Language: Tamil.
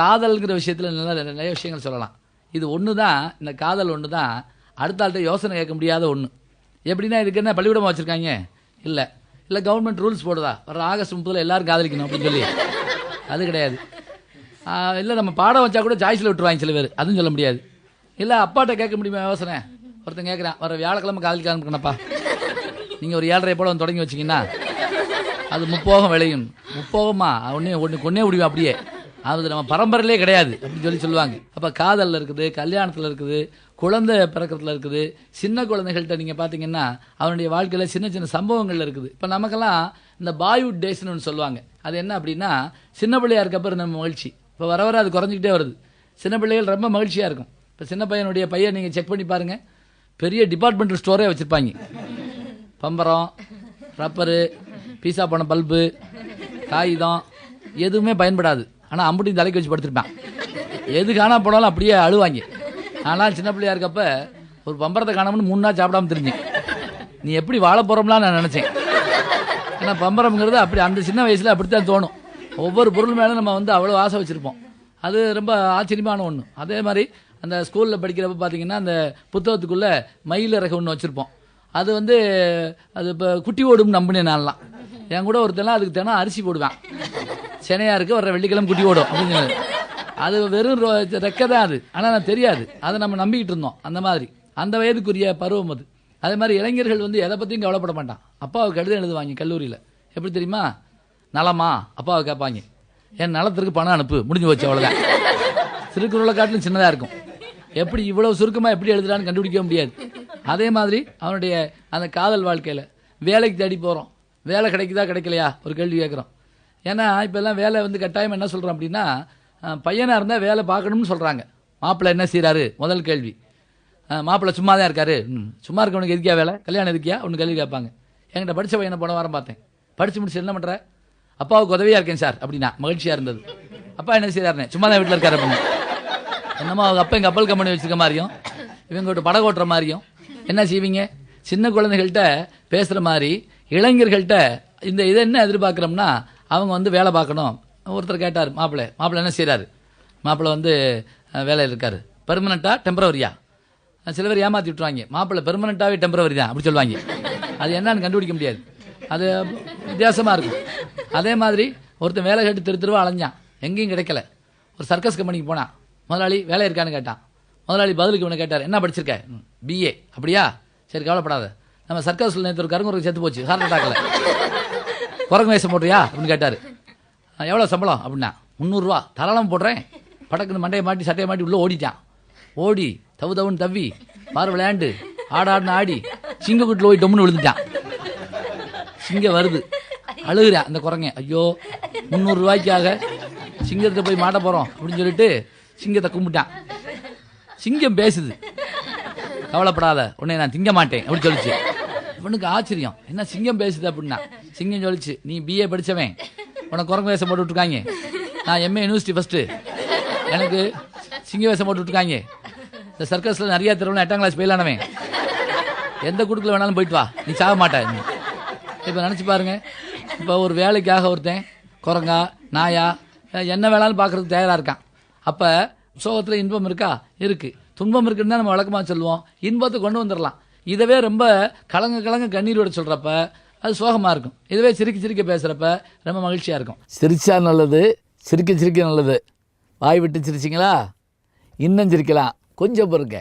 காதல்ங்கிற விஷயத்தில் நிறைய விஷயங்கள் சொல்லலாம். இது ஒன்று தான், இந்த காதல் ஒன்று தான் அடுத்த ஆள்கிட்ட யோசனை கேட்க முடியாத ஒன்று. எப்படின்னா இதுக்கு என்ன பள்ளிக்கூடமாக வச்சுருக்காங்க? இல்லை இல்லை கவர்மெண்ட் ரூல்ஸ் போடுதா வர ஆகஸ்ட் 30 எல்லாரும் காதலிக்கணும் அப்படின்னு சொல்லி? அது கிடையாது. இல்லை நம்ம பாடம் வச்சா கூட சாய்ஸில் விட்டுருவாங்க சில பேர், அதுவும் சொல்ல முடியாது. இல்லை அப்பாட்ட கேட்க முடியுமா யோசனை? ஒருத்தன் கேட்குறான், வர வியாழக்கிழமை காதலிக்க ஆரம்பிக்கணப்பா, நீங்கள் ஒரு 7:30 போல வந்து தொடங்கி வச்சிங்கன்னா அது 30 விளையும். 30 ஒன்றே முடியும் அப்படியே. அது நம்ம பரம்பரையிலே கிடையாது அப்படின்னு சொல்லுவாங்க. அப்போ காதலில் இருக்குது, கல்யாணத்தில் இருக்குது, குழந்தை பிறக்கிறதுல இருக்குது. சின்ன குழந்தைகள்கிட்ட நீங்கள் பார்த்தீங்கன்னா அவனுடைய வாழ்க்கையில் சின்ன சின்ன சம்பவங்கள் இருக்குது. இப்போ நமக்கெல்லாம் இந்த பாய்வுட் டேஸ்ன்னு ஒன்று சொல்லுவாங்க. அது என்ன அப்படின்னா, சின்ன பிள்ளையா இருக்கப்போ நம்ம மகிழ்ச்சி. இப்போ வர வர அது குறைஞ்சிக்கிட்டே வருது. சின்ன பிள்ளைகள் ரொம்ப மகிழ்ச்சியாக இருக்கும். இப்போ சின்ன பையன் நீங்கள் செக் பண்ணி பாருங்கள், பெரிய டிபார்ட்மெண்டல் ஸ்டோரே வச்சுருப்பாங்க. பம்பரம், ரப்பரு, பீஸா போன பல்பு, காகிதம் எதுவுமே பயன்படாது. ஆனால் அம்புட்டி தலைக்கு வச்சு படுத்துருப்பான். எது காணா போனாலும் அப்படியே அழுவாங்க. ஆனால் சின்ன பிள்ளையா இருக்கப்ப ஒரு பம்பரத்தை காணாமனு 3 நாள் சாப்பிடாம தெரிஞ்சேன். நீ எப்படி வாழ போகிறோம்லாம் நான் நினச்சேன். ஏன்னா பம்பரம்ங்கிறது அப்படி அந்த சின்ன வயசில் அப்படித்தான் தோணும். ஒவ்வொரு பொருள் மேலே நம்ம அவ்வளோ ஆசை வச்சுருப்போம். அது ரொம்ப ஆச்சரியமான ஒன்று. அதே மாதிரி அந்த ஸ்கூலில் படிக்கிறப்ப பார்த்தீங்கன்னா அந்த புத்தகத்துக்குள்ளே மயில் இறகு ஒன்று வச்சுருப்போம். அது அது இப்போ குட்டி ஓடும் நம்பினேன் நான்லாம். என் கூட ஒருத்தெல்லாம் அதுக்கு தினம் அரிசி போடுவேன். சென்னையா இருக்கு, வர்ற வெள்ளிக்கிழமை குட்டி ஓடும் அப்படின்னு. அது வெறும் ரெக்க தான் அது, ஆனால் நான் தெரியாது. அதை நம்ம நம்பிக்கிட்டு இருந்தோம். அந்த மாதிரி அந்த வயதுக்குரிய பருவம் அது. அதே மாதிரி இளைஞர்கள் எதை பற்றியும் கவலைப்பட மாட்டான். அப்பாவுக்கு கடிதம் எழுதுவாங்க கல்லூரியில். எப்படி தெரியுமா? நலமா அப்பாவை கேட்பாங்க. என் நலத்திற்கு பணம் அனுப்பு, முடிஞ்சு வச்சு, அவ்வளோதான். திருக்குறளை காட்டிலும் சின்னதாக இருக்கும். எப்படி இவ்வளவு சுருக்கமாக எப்படி எழுதுறான்னு கண்டுபிடிக்க முடியாது. அதே மாதிரி அவனுடைய அந்த காதல் வாழ்க்கையில் வேலைக்கு தேடி போகிறோம். வேலை கிடைக்குதா கிடைக்கலையா ஒரு கேள்வி கேட்குறோம். ஏன்னா இப்போ எல்லாம் வேலை கட்டாயம் என்ன சொல்கிறோம் அப்படின்னா, பையனாக இருந்தால் வேலை பார்க்கணும்னு சொல்கிறாங்க. மாப்பிள்ளை என்ன செய்கிறாரு முதல் கேள்வி. மாப்பிள்ளை சும்மா தான் இருக்காரு. சும்மா இருக்கவனுக்கு எதுக்கியா வேலை, கல்யாணம் எதுக்கியா ஒன்று கேள்வி கேட்பாங்க. என்கிட்ட படித்த பையனை போன வாரம் பார்த்தேன். படித்து முடிச்சு என்ன பண்ணுற? அப்பாவுக்கு உதவியாக இருக்கேன் சார் அப்படின்னா. மகிழ்ச்சியாக இருந்தது. அப்பா என்ன செய்கிறாருன்னு, சும்மா தான் வீட்டில் இருக்காரு அப்படின்னு. என்னமோ அவங்க அப்பா எங்கள் கப்பல் கம்பெனி வச்சுருக்க மாதிரியும் இவங்க படகு ஓட்டுற மாதிரியும். என்ன செய்வீங்க? சின்ன குழந்தைகள்கிட்ட பேசுகிற மாதிரி இளைஞர்கள்ட்ட இதை என்ன எதிர்பார்க்குறோம்னா, அவங்க வேலை பார்க்கணும். ஒருத்தர் கேட்டார், மாப்பிள்ளை என்ன செய்கிறாரு? மாப்பிள்ளை வேலையில் இருக்காரு. பெர்மனண்ட்டா டெம்பரவரியா? சில பேர் ஏமாற்றி விட்டுருவாங்க. மாப்பிள்ளை பெர்மனண்ட்டாகவே டெம்பரவரி தான் அப்படி சொல்லுவாங்க. அது என்னன்னு கண்டுபிடிக்க முடியாது. அது வித்தியாசமாக இருக்கும். அதே மாதிரி ஒருத்தன் வேலை கேட்டு தெருவா அலைஞ்சான், எங்கேயும் கிடைக்கல. ஒரு சர்க்கஸ் கம்பெனிக்கு போனான். முதலாளி வேலை இருக்கான்னு கேட்டான். முதலாளி பதிலுக்கு இவனை கேட்டார், என்ன படிச்சிருக்க? BA. அப்படியா, சரி கவலைப்படாத. நம்ம சர்க்கஸில் நேற்று ஒரு கருங்குறக்கு செத்து போச்சு, ஹார்ட் அட்டாக்ல. குரங்கு வேஷம் போடுறியா அப்படின்னு கேட்டார். எவ்வளோ சம்பளம் அப்படின்னா, 300 ரூபா. தாராளமாக போடுறேன். படக்குன்னு மண்டையை மாட்டி சட்டையை மாட்டி உள்ளே ஓடிட்டான். ஓடி தவுன்னு தவ்வி பார் விளையாண்டு ஆடாடுன்னு ஆடி சிங்கக்குட்டில் போய் டொம்னு விழுந்துட்டான். சிங்கம் வருது, அழுகுறேன் அந்த குரங்க. ஐயோ 300 ரூபாய்க்காக சிங்கத்தை போய் மாட்ட போகிறோம் அப்படின்னு சொல்லிட்டு சிங்கத்தை கும்பிட்டான். சிங்கம் பேசுது, கவலைப்படாத உன்னை நான் திங்க மாட்டேன் அப்படின்னு சொல்லிச்சு. இவனுக்கு ஆச்சரியம், என்ன சிங்கம் பேசுது அப்படின்னா. சிங்கம் சொல்லிச்சு, நீ BA படித்தவன், உனக்கு குரங்கு வேஷம் போட்டு விட்டுருக்காங்க. நான் MA யூனிவர்சிட்டி ஃபஸ்ட்டு, எனக்கு சிங்க வேஷம் போட்டு விட்டுருக்காங்க. இந்த சர்க்கஸில் நிறையா தெருவில் 8ஆம் கிளாஸ் ஃபெயில் ஆனவன், எந்த குடுக்கில் வேணாலும் போயிட்டு வா, நீ சாக மாட்டேன். இப்போ நினச்சி பாருங்க, இப்போ ஒரு வேலைக்காக ஒருத்தன் குரங்கா நாயா என்ன வேணாலும் பார்க்குறதுக்கு தயாராக இருக்கான். அப்போ சோகத்தில் இன்பம் இருக்கா? இருக்குது. துன்பம் இருக்குன்னு தான் நம்ம வழக்கமாக சொல்லுவோம். இன்பத்தை கொண்டு வந்துடலாம். இதவே ரொம்ப கலங்க கண்ணீரோட சொல்கிறப்ப அது சோகமாக இருக்கும். இதுவே சிரிக்க பேசுகிறப்ப ரொம்ப மகிழ்ச்சியாக இருக்கும். சிரிச்சா நல்லது, சிரிக்க நல்லது. வாய் விட்டு சிரிச்சிங்களா, இன்னும் சிரிக்கலாம். கொஞ்சம் பொறுங்க.